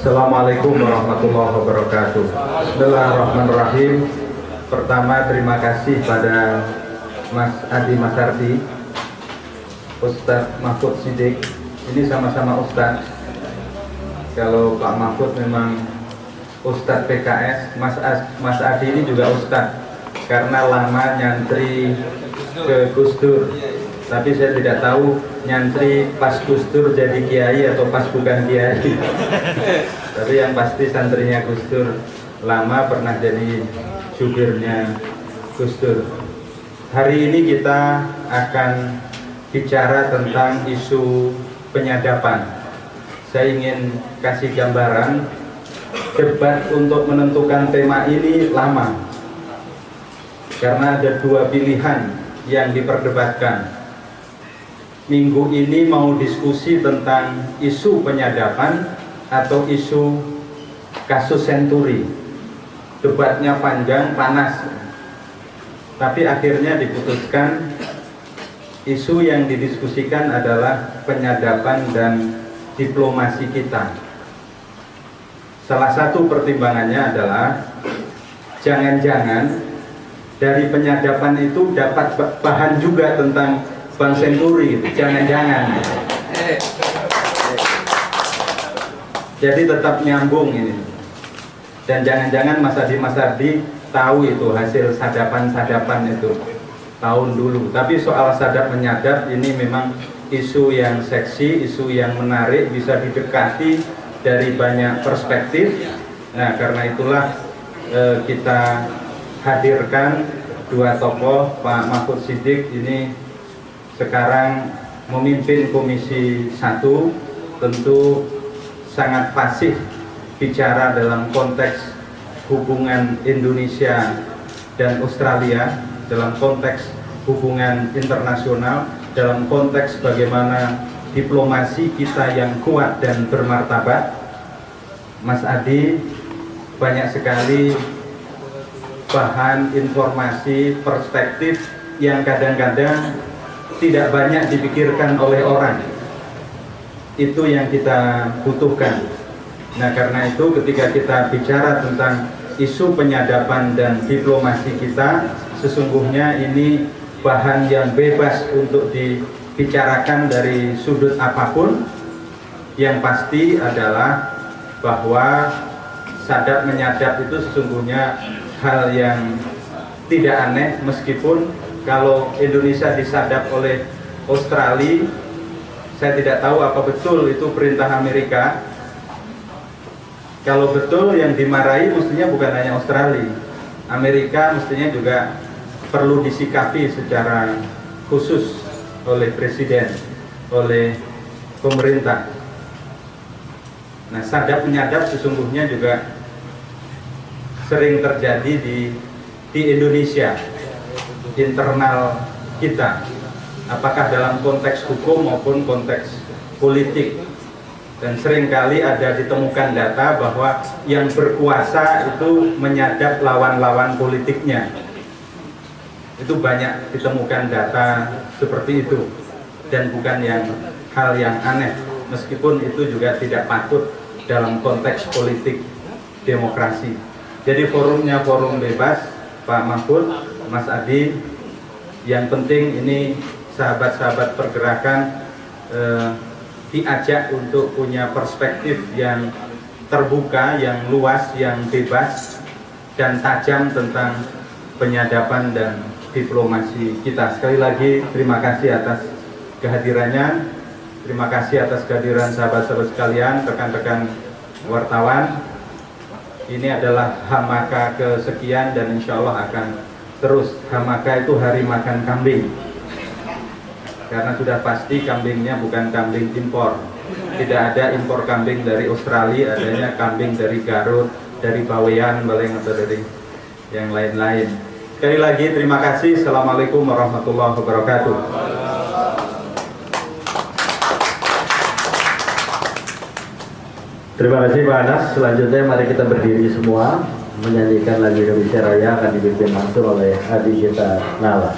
Assalamualaikum warahmatullahi wabarakatuh. Bismillahirrahmanirrahim. Pertama, terima kasih pada Mas Adi Masardi, Ustadz Mahfud Siddiq. Ini sama-sama Ustadz. Kalau Pak Mahfud memang Ustadz PKS, Mas Adi ini juga Ustadz karena lama nyantri ke Gus Dur. Tapi saya tidak tahu nyantri pas Gus Dur jadi kiai atau pas bukan kiai. Tapi yang pasti santrinya Gus Dur, lama pernah jadi jubirnya Gus Dur. Hari ini kita akan bicara tentang isu penyadapan. Saya ingin kasih gambaran, debat untuk menentukan tema ini lama karena ada dua pilihan yang diperdebatkan. Minggu ini mau diskusi tentang isu penyadapan atau isu kasus Senturi. Debatnya panjang, panas, tapi akhirnya diputuskan isu yang didiskusikan adalah penyadapan dan diplomasi kita. Salah satu pertimbangannya adalah jangan-jangan dari penyadapan itu dapat bahan juga tentang Bang Senturi, jangan-jangan. Jadi tetap nyambung ini. Dan jangan-jangan Mas Adi tahu itu hasil sadapan-sadapan itu tahun dulu. Tapi soal sadap menyadap ini memang isu yang seksi, isu yang menarik, bisa didekati dari banyak perspektif. Nah, karena itulah kita hadirkan dua tokoh, Pak Mahfud Siddiq ini sekarang memimpin Komisi 1, tentu sangat fasih bicara dalam konteks hubungan Indonesia dan Australia, dalam konteks hubungan internasional, dalam konteks bagaimana diplomasi kita yang kuat dan bermartabat. Mas Adi banyak sekali bahan, informasi, perspektif yang kadang-kadang tidak banyak dipikirkan oleh orang. Itu yang kita butuhkan. Nah, karena itu ketika kita bicara tentang isu penyadapan dan diplomasi kita, sesungguhnya ini bahan yang bebas untuk dibicarakan dari sudut apapun. Yang pasti adalah bahwa sadap menyadap itu sesungguhnya hal yang tidak aneh, meskipun kalau Indonesia disadap oleh Australia, saya tidak tahu apa betul itu perintah Amerika. Kalau betul yang dimarahi mestinya bukan hanya Australia, Amerika mestinya juga perlu disikapi secara khusus oleh Presiden, oleh pemerintah. Nah, sadap menyadap sesungguhnya juga sering terjadi di Indonesia, internal kita, apakah dalam konteks hukum maupun konteks politik. Dan seringkali ada ditemukan data bahwa yang berkuasa itu menyadap lawan-lawan politiknya. Itu banyak ditemukan data seperti itu, dan bukan hal yang aneh, meskipun itu juga tidak patut dalam konteks politik demokrasi. Jadi forumnya forum bebas, Pak Mahfud, Mas Adi. Yang penting ini sahabat-sahabat pergerakan diajak untuk punya perspektif yang terbuka, yang luas, yang bebas dan tajam tentang penyadapan dan diplomasi kita. Sekali lagi terima kasih atas kehadirannya, terima kasih atas kehadiran sahabat-sahabat sekalian, rekan-rekan wartawan. Ini adalah Hamaka kesekian dan insya Allah akan terus. Hamaka itu hari makan kambing, karena sudah pasti kambingnya bukan kambing impor. Tidak ada impor kambing dari Australia, adanya kambing dari Garut, dari Bawean, atau dari yang lain-lain. Sekali lagi terima kasih. Assalamualaikum warahmatullahi wabarakatuh. Terima kasih Pak Anas. Selanjutnya mari kita berdiri semua menyanyikan lagu Indonesia Raya, akan dipimpin langsung oleh Adi kita Nala.